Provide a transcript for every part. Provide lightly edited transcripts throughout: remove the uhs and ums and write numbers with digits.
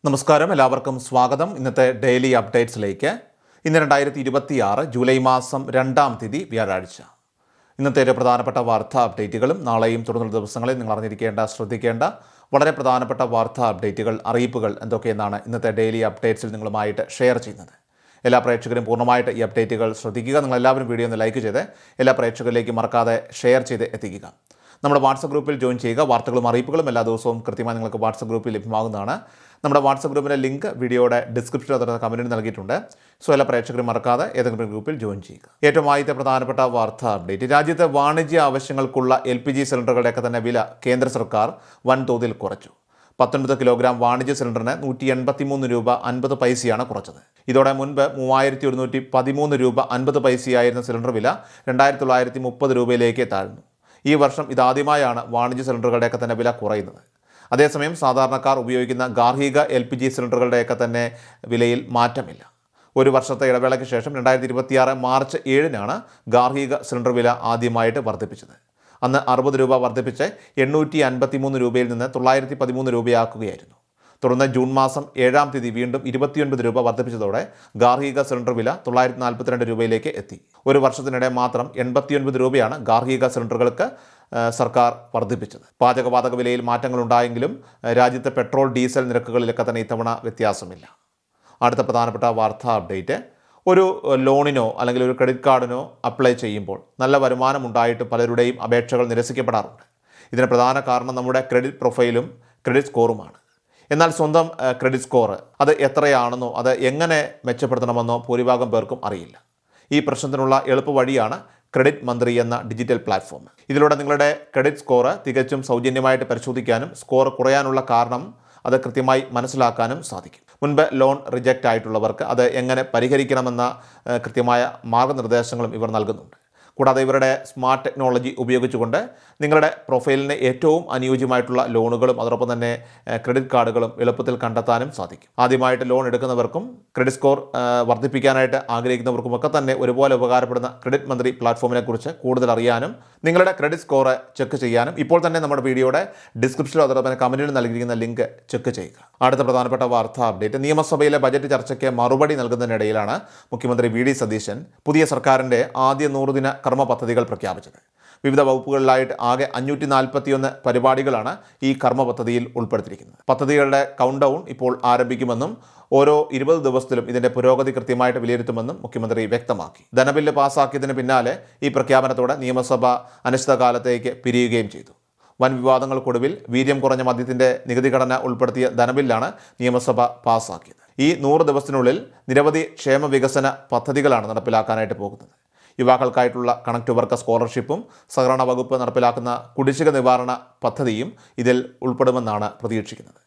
നമസ്കാരം, എല്ലാവർക്കും സ്വാഗതം. ഇന്നത്തെ ഡെയിലി അപ്ഡേറ്റ്സിലേക്ക്. ഇന്ന് 2026 ജൂലൈ മാസം 2-ാം തീയതി വ്യാഴാഴ്ച. ഇന്നത്തെ ഒരു പ്രധാനപ്പെട്ട വാർത്താ അപ്ഡേറ്റുകളും നാളെയും തുടർന്നുള്ള ദിവസങ്ങളിൽ നിങ്ങൾ അറിഞ്ഞിരിക്കേണ്ട, ശ്രദ്ധിക്കേണ്ട വളരെ പ്രധാനപ്പെട്ട വാർത്താ അപ്ഡേറ്റുകൾ, അറിയിപ്പുകൾ എന്തൊക്കെയെന്നാണ് ഇന്നത്തെ ഡെയിലി അപ്ഡേറ്റ്സിൽ നിങ്ങളുമായിട്ട് ഷെയർ ചെയ്യുന്നത്. എല്ലാ പ്രേക്ഷകരും പൂർണ്ണമായിട്ട് ഈ അപ്ഡേറ്റുകൾ ശ്രദ്ധിക്കുക. നിങ്ങളെല്ലാവരും വീഡിയോ ഒന്ന് ലൈക്ക് ചെയ്ത് എല്ലാ പ്രേക്ഷകരിലേക്കും മറക്കാതെ ഷെയർ ചെയ്ത് എത്തിക്കുക. നമ്മുടെ വാട്സപ്പ് ഗ്രൂപ്പിൽ ജോയിൻ ചെയ്യുക. വാർത്തകളും അറിയിപ്പുകളും എല്ലാ ദിവസവും കൃത്യമായി നിങ്ങൾക്ക് വാട്സപ്പ് ഗ്രൂപ്പിൽ ലഭ്യമാകുന്നതാണ്. നമ്മുടെ വാട്സപ്പ് ഗ്രൂപ്പിൻ്റെ ലിങ്ക് വീഡിയോയുടെ ഡിസ്ക്രിപ്ഷനിൽ അതുപോലെ കമൻറ്റിൽ നൽകിയിട്ടുണ്ട്. സോ എല്ലാ പ്രേക്ഷകരും മറക്കാതെ ഏതെങ്കിലും ഗ്രൂപ്പിൽ ജോയിൻ ചെയ്യുക. ഏറ്റവും ആദ്യത്തെ പ്രധാനപ്പെട്ട വാർത്താ അപ്ഡേറ്റ്. രാജ്യത്തെ വാണിജ്യ ആവശ്യങ്ങൾക്കുള്ള LPG സിലിണ്ടറുകളുടെയൊക്കെ തന്നെ വില കേന്ദ്ര സർക്കാർ വൻതോതിൽ കുറച്ചു. 19 കിലോഗ്രാം വാണിജ്യ സിലിണ്ടറിന് 183 രൂപ 50 പൈസയാണ് കുറച്ചത്. ഇതോടെ മുൻപ് 3113 രൂപ 50 പൈസയായിരുന്ന സിലിണ്ടർ വില 2930 രൂപയിലേക്ക് താഴ്ന്നു. ഈ വർഷം ഇതാദ്യമായാണ് വാണിജ്യ സിലിണ്ടറുകളുടെയൊക്കെ തന്നെ വില കുറയുന്നത്. അതേസമയം സാധാരണക്കാർ ഉപയോഗിക്കുന്ന ഗാർഹിക LPG സിലിണ്ടറുകളുടെയൊക്കെ തന്നെ വിലയിൽ മാറ്റമില്ല. ഒരു വർഷത്തെ ഇടവേളയ്ക്ക് ശേഷം 2026 മാർച്ച് 7-നാണ് ഗാർഹിക സിലിണ്ടർ വില ആദ്യമായിട്ട് വർദ്ധിപ്പിച്ചത്. അന്ന് 60 രൂപ വർദ്ധിപ്പിച്ച് 853 രൂപയിൽ നിന്ന് 913 രൂപയാക്കുകയായിരുന്നു. തുടർന്ന് ജൂൺ മാസം 7-ാം തീയതി വീണ്ടും 29 രൂപ വർദ്ധിപ്പിച്ചതോടെ ഗാർഹിക സിലിണ്ടർ വില 942 രൂപയിലേക്ക് എത്തി. ഒരു വർഷത്തിനിടെ മാത്രം 89 രൂപയാണ് ഗാർഹിക സിലിണ്ടറുകൾക്ക് സർക്കാർ വർദ്ധിപ്പിച്ചത്. പാചകവാതക വിലയിൽ മാറ്റങ്ങളുണ്ടായെങ്കിലും രാജ്യത്തെ പെട്രോൾ, ഡീസൽ നിരക്കുകളിലൊക്കെ തന്നെ ഇത്തവണ വ്യത്യാസമില്ല. അടുത്ത പ്രധാനപ്പെട്ട വാർത്താ അപ്ഡേറ്റ്. ഒരു ലോണിനോ അല്ലെങ്കിൽ ഒരു ക്രെഡിറ്റ് കാർഡിനോ അപ്ലൈ ചെയ്യുമ്പോൾ നല്ല വരുമാനം ഉണ്ടായിട്ട് പലരുടെയും അപേക്ഷകൾ നിരസിക്കപ്പെടാറുണ്ട്. ഇതിന് പ്രധാന കാരണം നമ്മുടെ ക്രെഡിറ്റ് പ്രൊഫൈലും ക്രെഡിറ്റ് സ്കോറുമാണ്. എന്നാൽ സ്വന്തം ക്രെഡിറ്റ് സ്കോർ അത് എത്രയാണെന്നോ അത് എങ്ങനെ മെച്ചപ്പെടുത്തണമെന്നോ ഭൂരിഭാഗം പേർക്കും അറിയില്ല. ഈ പ്രശ്നത്തിനുള്ള എളുപ്പ വഴിയാണ് ക്രെഡിറ്റ് മന്ത്രി എന്ന ഡിജിറ്റൽ പ്ലാറ്റ്ഫോം. ഇതിലൂടെ നിങ്ങളുടെ ക്രെഡിറ്റ് സ്കോർ തികച്ചും സൗജന്യമായിട്ട് പരിശോധിക്കാനും സ്കോർ കുറയാനുള്ള കാരണം അത് കൃത്യമായി മനസ്സിലാക്കാനും സാധിക്കും. മുൻപ് ലോൺ റിജക്റ്റ് ആയിട്ടുള്ളവർക്ക് അത് എങ്ങനെ പരിഹരിക്കണമെന്ന കൃത്യമായ മാർഗ്ഗനിർദ്ദേശങ്ങളും ഇവർ നൽകുന്നുണ്ട്. കൂടാതെ ഇവരുടെ സ്മാർട്ട് ടെക്നോളജി ഉപയോഗിച്ചുകൊണ്ട് നിങ്ങളുടെ പ്രൊഫൈലിന് ഏറ്റവും അനുയോജ്യമായിട്ടുള്ള ലോണുകളും അതോടൊപ്പം തന്നെ ക്രെഡിറ്റ് കാർഡുകളും എളുപ്പത്തിൽ കണ്ടെത്താനും സാധിക്കും. ആദ്യമായിട്ട് ലോൺ എടുക്കുന്നവർക്കും ക്രെഡിറ്റ് സ്കോർ വർദ്ധിപ്പിക്കാനായിട്ട് ആഗ്രഹിക്കുന്നവർക്കുമൊക്കെ തന്നെ ഒരുപോലെ ഉപകാരപ്പെടുന്ന ക്രെഡിറ്റ് മന്ത്രി പ്ലാറ്റ്ഫോമിനെ കുറിച്ച് കൂടുതൽ അറിയാനും നിങ്ങളുടെ ക്രെഡിറ്റ് സ്കോർ ചെക്ക് ചെയ്യാനും ഇപ്പോൾ തന്നെ നമ്മുടെ വീഡിയോയുടെ ഡിസ്ക്രിപ്ഷനിലും അതോടൊപ്പം തന്നെ കമൻറ്റിൽ നൽകിയിരിക്കുന്ന ലിങ്ക് ചെക്ക് ചെയ്യുക. അടുത്ത പ്രധാനപ്പെട്ട വാർത്താ അപ്ഡേറ്റ്. നിയമസഭയിലെ ബജറ്റ് ചർച്ചയ്ക്ക് മറുപടി നൽകുന്നതിനിടയിലാണ് മുഖ്യമന്ത്രി VD സതീശൻ പുതിയ സർക്കാരിൻ്റെ ആദ്യ 100 ദിന കർമ്മ പദ്ധതികൾ പ്രഖ്യാപിച്ചത്. വിവിധ വകുപ്പുകളിലായിട്ട് ആകെ 541 പരിപാടികളാണ് ഈ കർമ്മ പദ്ധതിയിൽ ഉൾപ്പെടുത്തിയിരിക്കുന്നത്. പദ്ധതികളുടെ കൗണ്ട് ഡൗൺ ഇപ്പോൾ ആരംഭിക്കുമെന്നും ഓരോ 20 ദിവസത്തിലും ഇതിൻ്റെ പുരോഗതി കൃത്യമായിട്ട് വിലയിരുത്തുമെന്നും മുഖ്യമന്ത്രി വ്യക്തമാക്കി. ധനബില്ല് പാസ്സാക്കിയതിന് പിന്നാലെ ഈ പ്രഖ്യാപനത്തോടെ നിയമസഭ അനിശ്ചിതകാലത്തേക്ക് പിരിയുകയും ചെയ്തു. വൻ വിവാദങ്ങൾക്കൊടുവിൽ വീര്യം കുറഞ്ഞ മദ്യത്തിൻ്റെ നികുതി ഘടന ഉൾപ്പെടുത്തിയ ധനബില്ലാണ് നിയമസഭ പാസ്സാക്കിയത്. ഈ 100 ദിവസത്തിനുള്ളിൽ നിരവധി ക്ഷേമ വികസന പദ്ധതികളാണ് നടപ്പിലാക്കാനായിട്ട് പോകുന്നത്. യുവാക്കൾക്കായിട്ടുള്ള കണക്ട് വർക്ക് സ്കോളർഷിപ്പും സഹകരണ വകുപ്പ് നടപ്പിലാക്കുന്ന കുടിശ്ശിക നിവാരണ പദ്ധതിയും ഇതിൽ ഉൾപ്പെടുമെന്നാണ് പ്രതീക്ഷിക്കുന്നത്.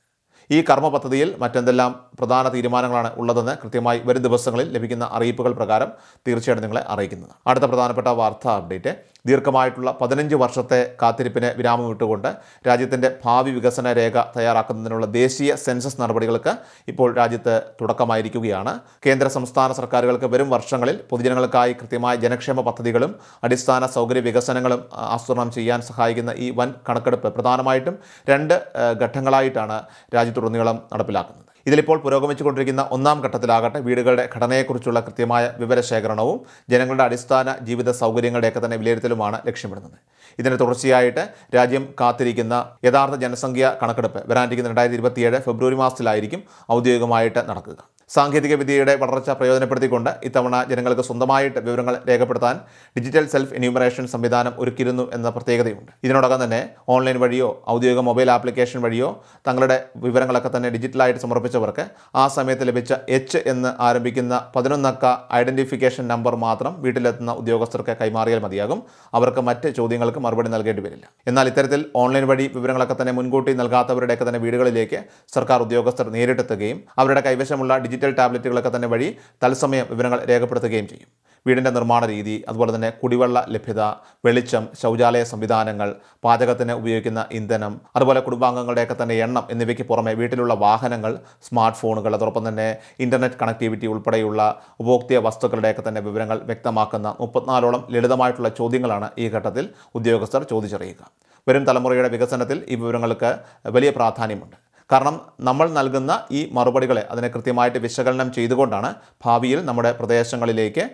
ഈ കർമ്മ പദ്ധതിയിൽ മറ്റെന്തെല്ലാം പ്രധാന തീരുമാനങ്ങളാണ് ഉള്ളതെന്ന് കൃത്യമായി വരും ദിവസങ്ങളിൽ ലഭിക്കുന്ന അറിയിപ്പുകൾ പ്രകാരം തീർച്ചയായിട്ടും നിങ്ങളെ അറിയിക്കുന്നതാണ്. അടുത്ത പ്രധാനപ്പെട്ട വാർത്താ അപ്ഡേറ്റ്. ദീർഘമായിട്ടുള്ള 15 വർഷത്തെ കാത്തിരിപ്പിന് വിരാമം ഇട്ടുകൊണ്ട് രാജ്യത്തിൻ്റെ ഭാവി വികസന രേഖ തയ്യാറാക്കുന്നതിനുള്ള ദേശീയ സെൻസസ് നടപടികൾക്ക് ഇപ്പോൾ രാജ്യത്ത് തുടക്കമായിരിക്കുകയാണ്. കേന്ദ്ര സംസ്ഥാന സർക്കാരുകൾക്ക് വരും വർഷങ്ങളിൽ പൊതുജനങ്ങൾക്കായി കൃത്യമായ ജനക്ഷേമ പദ്ധതികളും അടിസ്ഥാന സൗകര്യ വികസനങ്ങളും ആസൂത്രണം ചെയ്യാൻ സഹായിക്കുന്ന ഈ വൻ കണക്കെടുപ്പ് പ്രധാനമായിട്ടും 2 ഘട്ടങ്ങളായിട്ടാണ് രാജ്യത്തുടനീളം നടപ്പിലാക്കുന്നത്. ഇതിലിപ്പോൾ പുരോഗമിച്ചുകൊണ്ടിരിക്കുന്ന 1-ാം ഘട്ടത്തിലാകട്ടെ വീടുകളുടെ ഘടനയെക്കുറിച്ചുള്ള കൃത്യമായ വിവരശേഖരണവും ജനങ്ങളുടെ അടിസ്ഥാന ജീവിത സൗകര്യങ്ങളുടെയൊക്കെ തന്നെ വിലയിരുത്തലുമാണ് ലക്ഷ്യമിടുന്നത്. ഇതിന് തുടർച്ചയായിട്ട് രാജ്യം കാത്തിരിക്കുന്ന യഥാർത്ഥ ജനസംഖ്യ കണക്കെടുപ്പ് വരാനിരിക്കുന്ന 2027 ഫെബ്രുവരി മാസത്തിലായിരിക്കും ഔദ്യോഗികമായിട്ട് നടക്കുക. സാങ്കേതിക വിദ്യയുടെ വളർച്ച പ്രയോജനപ്പെടുത്തിക്കൊണ്ട് ഇത്തവണ ജനങ്ങൾക്ക് സ്വന്തമായിട്ട് വിവരങ്ങൾ രേഖപ്പെടുത്താൻ ഡിജിറ്റൽ സെൽഫ് എന്യൂമറേഷൻ സംവിധാനം ഒരുക്കിയിരുന്നു എന്ന പ്രത്യേകതയുണ്ട്. ഇതിനോടകം തന്നെ ഓൺലൈൻ വഴിയോ ഔദ്യോഗിക മൊബൈൽ ആപ്ലിക്കേഷൻ വഴിയോ തങ്ങളുടെ വിവരങ്ങളൊക്കെ തന്നെ ഡിജിറ്റലായിട്ട് സമർപ്പിച്ചവർക്ക് ആ സമയത്ത് ലഭിച്ച H എന്ന് ആരംഭിക്കുന്ന 11 അക്ക ഐഡൻറ്റിഫിക്കേഷൻ നമ്പർ മാത്രം വീട്ടിലെത്തുന്ന ഉദ്യോഗസ്ഥർക്ക് കൈമാറിയാൽ മതിയാകും. അവർക്ക് മറ്റ് ചോദ്യങ്ങൾക്ക് മറുപടി നൽകേണ്ടി വരില്ല. എന്നാൽ ഇത്തരത്തിൽ ഓൺലൈൻ വഴി വിവരങ്ങളൊക്കെ തന്നെ മുൻകൂട്ടി നൽകാത്തവരുടെയൊക്കെ തന്നെ വീടുകളിലേക്ക് സർക്കാർ ഉദ്യോഗസ്ഥർ നേരിട്ടെത്തുകയും അവരുടെ കൈവശമുള്ള ഡിജിറ്റൽ ടാബ്ലറ്റുകളൊക്കെ തന്നെ വഴി തത്സമയം വിവരങ്ങൾ രേഖപ്പെടുത്തുകയും ചെയ്യും. വീടിൻ്റെ നിർമ്മാണ രീതി, അതുപോലെ തന്നെ കുടിവെള്ള ലഭ്യത, വെളിച്ചം, ശൗചാലയ സംവിധാനങ്ങൾ, പാചകത്തിന് ഉപയോഗിക്കുന്ന ഇന്ധനം, അതുപോലെ കുടുംബാംഗങ്ങളുടെയൊക്കെ തന്നെ എണ്ണം എന്നിവയ്ക്ക് പുറമെ വീട്ടിലുള്ള വാഹനങ്ങൾ, സ്മാർട്ട് ഫോണുകൾ, അതോടൊപ്പം തന്നെ ഇൻ്റർനെറ്റ് കണക്ടിവിറ്റി ഉൾപ്പെടെയുള്ള ഉപഭോക്തൃ വസ്തുക്കളുടെയൊക്കെ തന്നെ വിവരങ്ങൾ വ്യക്തമാക്കുന്ന 34ഓളം ലളിതമായിട്ടുള്ള ചോദ്യങ്ങളാണ് ഈ ഘട്ടത്തിൽ ഉദ്യോഗസ്ഥർ ചോദിച്ചറിയുക. വരും തലമുറയുടെ വികസനത്തിൽ ഈ വിവരങ്ങൾക്ക് വലിയ പ്രാധാന്യമുണ്ട്. കാരണം നമ്മൾ നൽകുന്ന ഈ മറുപടികളെ അതിനെ കൃത്യമായിട്ട് വിശകലനം ചെയ്തുകൊണ്ടാണ് ഭാവിയിൽ നമ്മുടെ പ്രദേശങ്ങളിലേക്ക്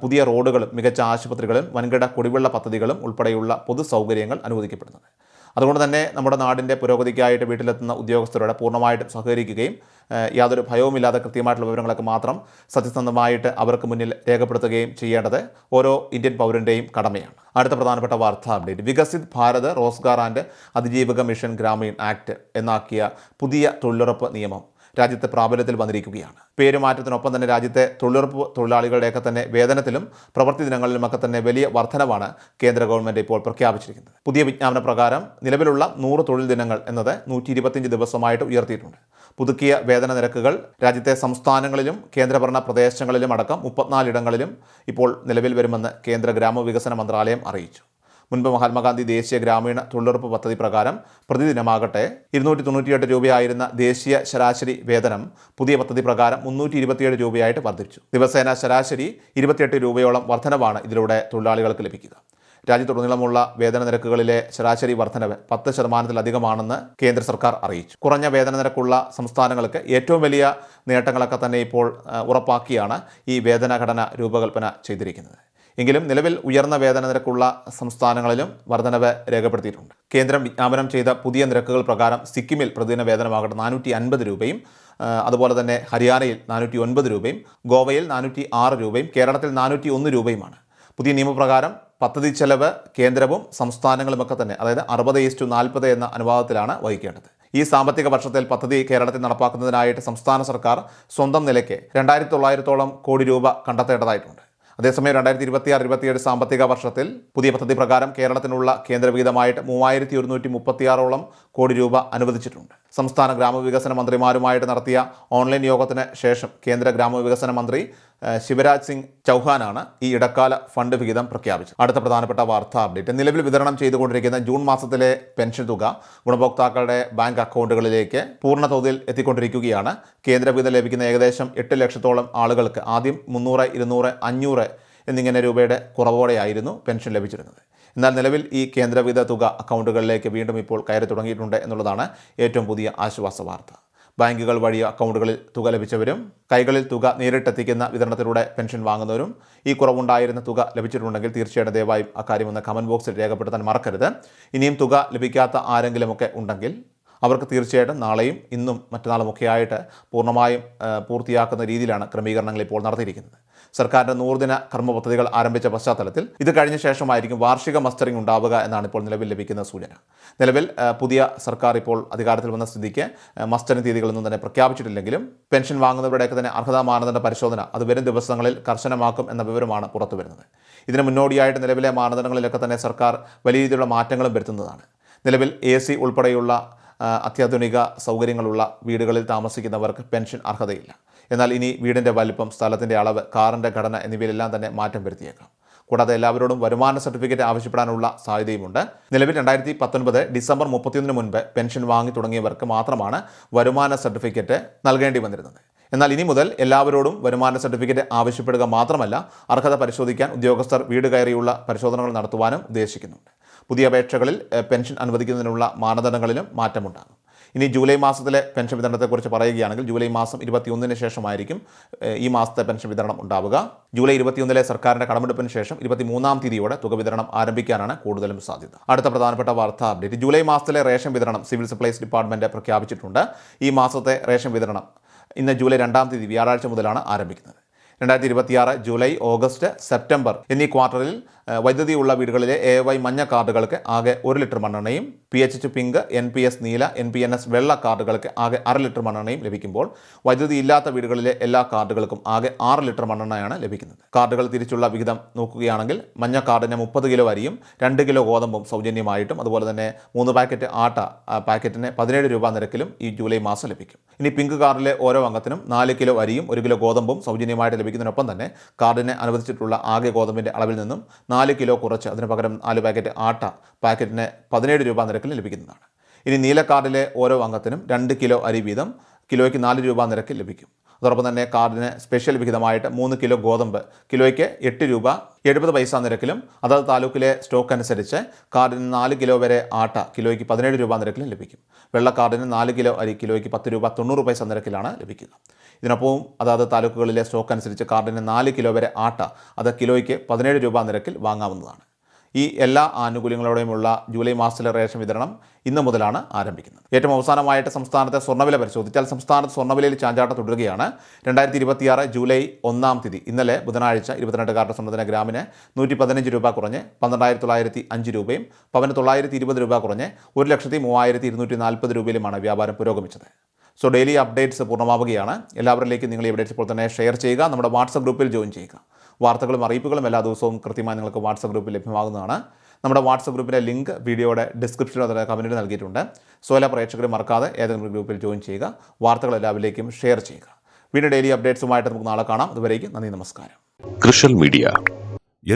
പുതിയ റോഡുകളും മികച്ച ആശുപത്രികളും വൻകിട കുടിവെള്ള പദ്ധതികളും ഉൾപ്പെടെയുള്ള പൊതു സൗകര്യങ്ങൾ അനുവദിക്കപ്പെടുന്നത്. അതുകൊണ്ട് തന്നെ നമ്മുടെ നാടിൻ്റെ പുരോഗതിക്കായിട്ട് വീട്ടിലെത്തുന്ന ഉദ്യോഗസ്ഥരോട് പൂർണ്ണമായിട്ടും സഹകരിക്കുകയും യാതൊരു ഭയവുമില്ലാതെ കൃത്യമായിട്ടുള്ള വിവരങ്ങളൊക്കെ മാത്രം സത്യസന്ധമായിട്ട് അവർക്ക് മുന്നിൽ രേഖപ്പെടുത്തുകയും ചെയ്യേണ്ടത് ഓരോ ഇന്ത്യൻ പൗരൻ്റെയും കടമയാണ്. അടുത്ത പ്രധാനപ്പെട്ട വാർത്താ update. Viksit Bharat Rozgar and Ajeevika mission Gramin act എന്നാക്കിയ പുതിയ തൊഴിലുറപ്പ് നിയമം രാജ്യത്ത് പ്രാബല്യത്തിൽ വന്നിരിക്കുകയാണ്. പേരുമാറ്റത്തിനൊപ്പം തന്നെ രാജ്യത്തെ തൊഴിലുറപ്പ് തൊഴിലാളികളുടെയൊക്കെ തന്നെ വേതനത്തിലും പ്രവൃത്തി ദിനങ്ങളിലുമൊക്കെ തന്നെ വലിയ വർധനവാണ് കേന്ദ്ര ഗവൺമെൻറ് ഇപ്പോൾ പ്രഖ്യാപിച്ചിരിക്കുന്നത്. പുതിയ വിജ്ഞാപന പ്രകാരം നിലവിലുള്ള 100 തൊഴിൽ ദിനങ്ങൾ എന്നത് 125 ദിവസമായിട്ട് ഉയർത്തിയിട്ടുണ്ട്. പുതുക്കിയ വേതന നിരക്കുകൾ രാജ്യത്തെ സംസ്ഥാനങ്ങളിലും കേന്ദ്രഭരണ പ്രദേശങ്ങളിലും അടക്കം 34 ഇടങ്ങളിലും ഇപ്പോൾ നിലവിൽ വരുമെന്ന് കേന്ദ്ര ഗ്രാമവികസന മന്ത്രാലയം അറിയിച്ചു. മുൻപ് മഹാത്മാഗാന്ധി ദേശീയ ഗ്രാമീണ തൊഴിലുറപ്പ് പദ്ധതി പ്രകാരം പ്രതിദിനമാകട്ടെ 298 രൂപയായിരുന്ന ദേശീയ ശരാശരി വേതനം പുതിയ പദ്ധതി പ്രകാരം 327 രൂപയായിട്ട് വർദ്ധിച്ചു. ദിവസേന ശരാശരി 28 രൂപയോളം വർധനവാണ് ഇതിലൂടെ തൊഴിലാളികൾക്ക് ലഭിക്കുക. രാജ്യത്തുടനീളമുള്ള വേതന നിരക്കുകളിലെ ശരാശരി വർധനവ് 10%-ലധികമാണെന്ന് കേന്ദ്ര സർക്കാർ അറിയിച്ചു. കുറഞ്ഞ വേതന നിരക്കുള്ള സംസ്ഥാനങ്ങൾക്ക് ഏറ്റവും വലിയ നേട്ടങ്ങളൊക്കെ തന്നെ ഇപ്പോൾ ഉറപ്പാക്കിയാണ് ഈ വേതനഘടന രൂപകൽപ്പന ചെയ്തിരിക്കുന്നത്. എങ്കിലും നിലവിൽ ഉയർന്ന വേതന നിരക്കുള്ള സംസ്ഥാനങ്ങളിലും വർധനവ് രേഖപ്പെടുത്തിയിട്ടുണ്ട്. കേന്ദ്രം വിജ്ഞാപനം ചെയ്ത പുതിയ നിരക്കുകൾ പ്രകാരം സിക്കിമിൽ പ്രതിദിന വേതനമാകട്ടെ 450 രൂപയും, അതുപോലെ തന്നെ ഹരിയാനയിൽ 409 രൂപയും, ഗോവയിൽ 406 രൂപയും, കേരളത്തിൽ 401 രൂപയുമാണ്. പുതിയ നിയമപ്രകാരം പദ്ധതി ചെലവ് കേന്ദ്രവും സംസ്ഥാനങ്ങളുമൊക്കെ തന്നെ, അതായത് 60:40 എന്ന അനുപാതത്തിലാണ് വഹിക്കേണ്ടത്. ഈ സാമ്പത്തിക വർഷത്തിൽ പദ്ധതി കേരളത്തിൽ നടപ്പാക്കുന്നതിനായിട്ട് സംസ്ഥാന സർക്കാർ സ്വന്തം നിലയ്ക്ക് 2900 കോടി രൂപ കണ്ടെത്തേണ്ടതായിട്ടുണ്ട്. അതേസമയം 2026-27 സാമ്പത്തിക വർഷത്തിൽ പുതിയ പദ്ധതി പ്രകാരം കേരളത്തിനുള്ള കേന്ദ്രവിഹിതമായിട്ട് 3136 കോടി രൂപ അനുവദിച്ചിട്ടുണ്ട്. സംസ്ഥാന ഗ്രാമവികസന മന്ത്രിമാരുമായിട്ട് നടത്തിയ ഓൺലൈൻ യോഗത്തിന് ശേഷം കേന്ദ്ര ഗ്രാമവികസന മന്ത്രി ശിവരാജ് സിംഗ് ചൗഹാനാണ് ഈ ഇടക്കാല ഫണ്ട് വിഹിതം പ്രഖ്യാപിച്ചത്. അടുത്ത പ്രധാനപ്പെട്ട വാർത്താ അപ്ഡേറ്റ്. നിലവിൽ വിതരണം ചെയ്തുകൊണ്ടിരിക്കുന്ന ജൂൺ മാസത്തിലെ പെൻഷൻ തുക ഗുണഭോക്താക്കളുടെ ബാങ്ക് അക്കൗണ്ടുകളിലേക്ക് പൂർണ്ണ തോതിൽ എത്തിക്കൊണ്ടിരിക്കുകയാണ്. കേന്ദ്രവിഹിതം ലഭിക്കുന്ന ഏകദേശം 8 ലക്ഷത്തോളം ആളുകൾക്ക് ആദ്യം 300, 200, 500 എന്നിങ്ങനെ രൂപയുടെ കുറവോടെയായിരുന്നു പെൻഷൻ ലഭിച്ചിരുന്നത്. എന്നാൽ നിലവിൽ ഈ കേന്ദ്രവിഹിത തുക അക്കൗണ്ടുകളിലേക്ക് വീണ്ടും ഇപ്പോൾ കയറി തുടങ്ങിയിട്ടുണ്ട് എന്നുള്ളതാണ് ഏറ്റവും പുതിയ ആശ്വാസ വാർത്ത. ബാങ്കുകൾ വഴി അക്കൗണ്ടുകളിൽ തുക ലഭിച്ചവരും കൈകളിൽ തുക നേരിട്ടെത്തിക്കുന്ന വിതരണത്തിലൂടെ പെൻഷൻ വാങ്ങുന്നവരും ഈ കുറവുണ്ടായിരുന്ന തുക ലഭിച്ചിട്ടുണ്ടെങ്കിൽ തീർച്ചയായിട്ടും ദയവായും അക്കാര്യമൊന്ന് കമൻറ്റ് ബോക്സിൽ രേഖപ്പെടുത്താൻ മറക്കരുത്. ഇനിയും തുക ലഭിക്കാത്ത ആരെങ്കിലുമൊക്കെ ഉണ്ടെങ്കിൽ അവർക്ക് തീർച്ചയായിട്ടും നാളെയും ഇന്നും മറ്റന്നാളുമൊക്കെ ആയിട്ട് പൂർണ്ണമായും പൂർത്തിയാക്കുന്ന രീതിയിലാണ് ക്രമീകരണങ്ങൾ ഇപ്പോൾ നടത്തിയിരിക്കുന്നത്. സർക്കാരിൻ്റെ 100 ദിന കർമ്മ പദ്ധതികൾ ആരംഭിച്ച പശ്ചാത്തലത്തിൽ ഇത് കഴിഞ്ഞ ശേഷമായിരിക്കും വാർഷിക മസ്റ്ററിംഗ് ഉണ്ടാവുക എന്നാണ് ഇപ്പോൾ നിലവിൽ ലഭിക്കുന്ന സൂചന. നിലവിൽ പുതിയ സർക്കാർ ഇപ്പോൾ അധികാരത്തിൽ വന്ന സ്ഥിതിക്ക് മസ്റ്ററിംഗ് തീയതികളൊന്നും തന്നെ പ്രഖ്യാപിച്ചിട്ടില്ലെങ്കിലും പെൻഷൻ വാങ്ങുന്നവരുടെയൊക്കെ തന്നെ അർഹതാ മാനദണ്ഡ പരിശോധന അത് വരും ദിവസങ്ങളിൽ കർശനമാക്കും എന്ന വിവരമാണ് പുറത്തു വരുന്നത്. ഇതിന് മുന്നോടിയായിട്ട് നിലവിലെ മാനദണ്ഡങ്ങളിലൊക്കെ തന്നെ സർക്കാർ വലിയ രീതിയിലുള്ള മാറ്റങ്ങളും വരുത്തുന്നതാണ്. നിലവിൽ AC ഉൾപ്പെടെയുള്ള അത്യാധുനിക സൗകര്യങ്ങളുള്ള വീടുകളിൽ താമസിക്കുന്നവർക്ക് പെൻഷൻ അർഹതയില്ല. എന്നാൽ ഇനി വീടിൻ്റെ വലിപ്പം, സ്ഥലത്തിൻ്റെ അളവ്, കാറിൻ്റെ ഘടന എന്നിവയിലെല്ലാം തന്നെ മാറ്റം വരുത്തിയേക്കാം. കൂടാതെ എല്ലാവരോടും വരുമാന സർട്ടിഫിക്കറ്റ് ആവശ്യപ്പെടാനുള്ള സാധ്യതയുമുണ്ട്. നിലവിൽ 2019 ഡിസംബർ 31 മുൻപ് പെൻഷൻ വാങ്ങി തുടങ്ങിയവർക്ക് മാത്രമാണ് വരുമാന സർട്ടിഫിക്കറ്റ് നൽകേണ്ടി വന്നിരുന്നത്. എന്നാൽ ഇനി മുതൽ എല്ലാവരോടും വരുമാന സർട്ടിഫിക്കറ്റ് ആവശ്യപ്പെടുക മാത്രമല്ല, അർഹത പരിശോധിക്കാൻ ഉദ്യോഗസ്ഥർ വീട് കയറിയുള്ള പരിശോധനകൾ നടത്തുവാനും ഉദ്ദേശിക്കുന്നുണ്ട്. പുതിയ അപേക്ഷകളിൽ പെൻഷൻ അനുവദിക്കുന്നതിനുള്ള മാനദണ്ഡങ്ങളിലും മാറ്റമുണ്ടാകും. ഇനി ജൂലൈ മാസത്തിലെ പെൻഷൻ വിതരണത്തെക്കുറിച്ച് പറയുകയാണെങ്കിൽ ജൂലൈ മാസം 21 ശേഷമായിരിക്കും ഈ മാസത്തെ പെൻഷൻ വിതരണം ഉണ്ടാവുക. ജൂലൈ 21 സർക്കാരിൻ്റെ കടമെടുപ്പിന് ശേഷം 23 തീയതിയോടെ തുക വിതരണം ആരംഭിക്കാനാണ് കൂടുതലും സാധ്യത. അടുത്ത പ്രധാനപ്പെട്ട വാർത്താ അപ്ഡേറ്റ്. ജൂലൈ മാസത്തിലെ റേഷൻ വിതരണം സിവിൽ സപ്ലൈസ് ഡിപ്പാർട്ട്മെൻറ്റ് പ്രഖ്യാപിച്ചിട്ടുണ്ട്. ഈ മാസത്തെ റേഷൻ വിതരണം ഇന്ന് ജൂലൈ 2 തീയതി വ്യാഴാഴ്ച മുതലാണ് ആരംഭിക്കുന്നത്. 2026 ജൂലൈ, ഓഗസ്റ്റ്, സെപ്റ്റംബർ എന്നീ ക്വാർട്ടറിൽ വൈദ്യുതിയുള്ള വീടുകളിലെ AY മഞ്ഞ കാർഡുകൾക്ക് ആകെ 1 ലിറ്റർ മണ്ണെണ്ണയും, PHH പിങ്ക്, NPS നീല, NPNS വെള്ള കാർഡുകൾക്ക് ആകെ 1/2 ലിറ്റർ മണ്ണെണ്ണയും ലഭിക്കുമ്പോൾ വൈദ്യുതി ഇല്ലാത്ത വീടുകളിലെ എല്ലാ കാർഡുകൾക്കും ആകെ 6 ലിറ്റർ മണ്ണെണ്ണയാണ് ലഭിക്കുന്നത്. കാർഡുകൾ തിരിച്ചുള്ള വിഹിതം നോക്കുകയാണെങ്കിൽ മഞ്ഞ കാർഡിന് 30 കിലോ അരിയും 2 കിലോ ഗോതമ്പും സൗജന്യമായിട്ടും അതുപോലെ തന്നെ 3 പാക്കറ്റ് ആട്ട പാക്കറ്റിന് 17 രൂപ നിരക്കിലും ഈ ജൂലൈ മാസം ലഭിക്കും. ഇനി പിങ്ക് കാർഡിലെ ഓരോ അംഗത്തിനും 4 കിലോ അരിയും 1 കിലോ ഗോതമ്പും സൗജന്യമായിട്ട് ലഭിക്കുന്നതിനൊപ്പം തന്നെ കാർഡിന് അനുവദിച്ചിട്ടുള്ള ആകെ ഗോതമ്പിൻ്റെ അളവിൽ നിന്നും 4 കിലോ കുറച്ച് അതിന് പകരം 4 പാക്കറ്റ് ആട്ട പാക്കറ്റിന് 17 രൂപ നിരക്കിൽ ലഭിക്കുന്നതാണ്. ഇനി നീല കാർഡിലെ ഓരോ അംഗത്തിനും 2 കിലോ അരി വീതം കിലോയ്ക്ക് 4 രൂപ നിരക്കിൽ ലഭിക്കും. അതോടൊപ്പം തന്നെ കാർഡിന് സ്പെഷ്യൽ വിഹിതമായിട്ട് 3 കിലോ ഗോതമ്പ് കിലോയ്ക്ക് 8 രൂപ 70 പൈസ നിരക്കിലും അതത് താലൂക്കിലെ സ്റ്റോക്ക് അനുസരിച്ച് കാർഡിന് 4 കിലോ വരെ ആട്ട കിലോയ്ക്ക് 17 രൂപ നിരക്കിലും ലഭിക്കും. വെള്ള കാർഡിന് 4 കിലോ അരി കിലോയ്ക്ക് 10 രൂപ 90 പൈസ നിരക്കിലാണ് ലഭിക്കുക. ഇതിനൊപ്പവും അതാത് താലൂക്കുകളിലെ സ്റ്റോക്ക് അനുസരിച്ച് കാർഡിന് 4 കിലോ വരെ ആട്ട അത് കിലോയ്ക്ക് 17 രൂപ നിരക്കിൽ വാങ്ങാവുന്നതാണ്. ഈ എല്ലാ ആനുകൂല്യങ്ങളോടെയുമുള്ള ജൂലൈ മാസത്തിലെ റേഷൻ വിതരണം ഇന്നു മുതലാണ് ആരംഭിക്കുന്നത്. ഏറ്റവും അവസാനമായിട്ട് സംസ്ഥാനത്തെ സ്വർണ്ണവില പരിശോധിച്ചാൽ സംസ്ഥാനത്ത് സ്വർണ്ണവിലയിൽ ചാഞ്ചാട്ടം തുടരുകയാണ്. 2026 ജൂലൈ 1 തീയതി ഇന്നലെ ബുധനാഴ്ച 22 കാരറ്റ് സ്വർണ്ണത്തിന് ഗ്രാമിന് 115 രൂപ കുറഞ്ഞ് 12,905 രൂപയും പവന് 920 രൂപ കുറഞ്ഞ് 1,03,240 രൂപയിലുമാണ് വ്യാപാരം പുരോഗമിച്ചത്. സോ ഡെയിലി അപ്ഡേറ്റ്സ് പൂർണ്ണമാവുകയാണ്. എല്ലാവരിലേക്കും നിങ്ങൾ ഈ അപ്ഡേറ്റ്സ് ഇപ്പോൾ തന്നെ ഷെയർ ചെയ്യുക. നമ്മുടെ വാട്സപ്പ് ഗ്രൂപ്പിൽ ജോയിൻ ചെയ്യുക. വാർത്തകളും അറിയിപ്പുകളും എല്ലാ ദിവസവും കൃത്യമായി നിങ്ങൾക്ക് വാട്സപ്പ് ഗ്രൂപ്പിൽ ലഭ്യമാകുന്നതാണ്. നമ്മുടെ വാട്സപ്പ് ഗ്രൂപ്പിൻ്റെ ലിങ്ക് വീഡിയോയുടെ ഡിസ്ക്രിപ്ഷനിൽ അതിന് കമൻറ്റിൽ നൽകിയിട്ടുണ്ട്. സോ എല്ലാ പ്രേക്ഷകരും മറക്കാതെ ഏതെങ്കിലും ഗ്രൂപ്പിൽ ജോയിൻ ചെയ്യുക. വാർത്തകൾ എല്ലാവരിലേക്കും ഷെയർ ചെയ്യുക. വീണ്ടും ഡെയിലി അപ്ഡേറ്റ്സുമായിട്ട് നമുക്ക് നാളെ കാണാം. അതുവരേക്കും നന്ദി, നമസ്കാരം. കൃഷൽ മീഡിയ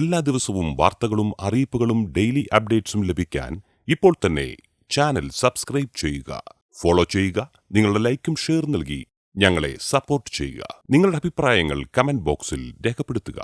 എല്ലാ ദിവസവും വാർത്തകളും അറിയിപ്പുകളും ഡെയിലി അപ്ഡേറ്റ്സും ലഭിക്കാൻ ഇപ്പോൾ തന്നെ ചാനൽ സബ്സ്ക്രൈബ് ചെയ്യുക, ഫോളോ ചെയ്യുക. നിങ്ങളുടെ ലൈക്കും ഷെയർ നൽകി ഞങ്ങളെ സപ്പോർട്ട് ചെയ്യുക. നിങ്ങളുടെ അഭിപ്രായങ്ങൾ കമന്റ് ബോക്സിൽ രേഖപ്പെടുത്തുക.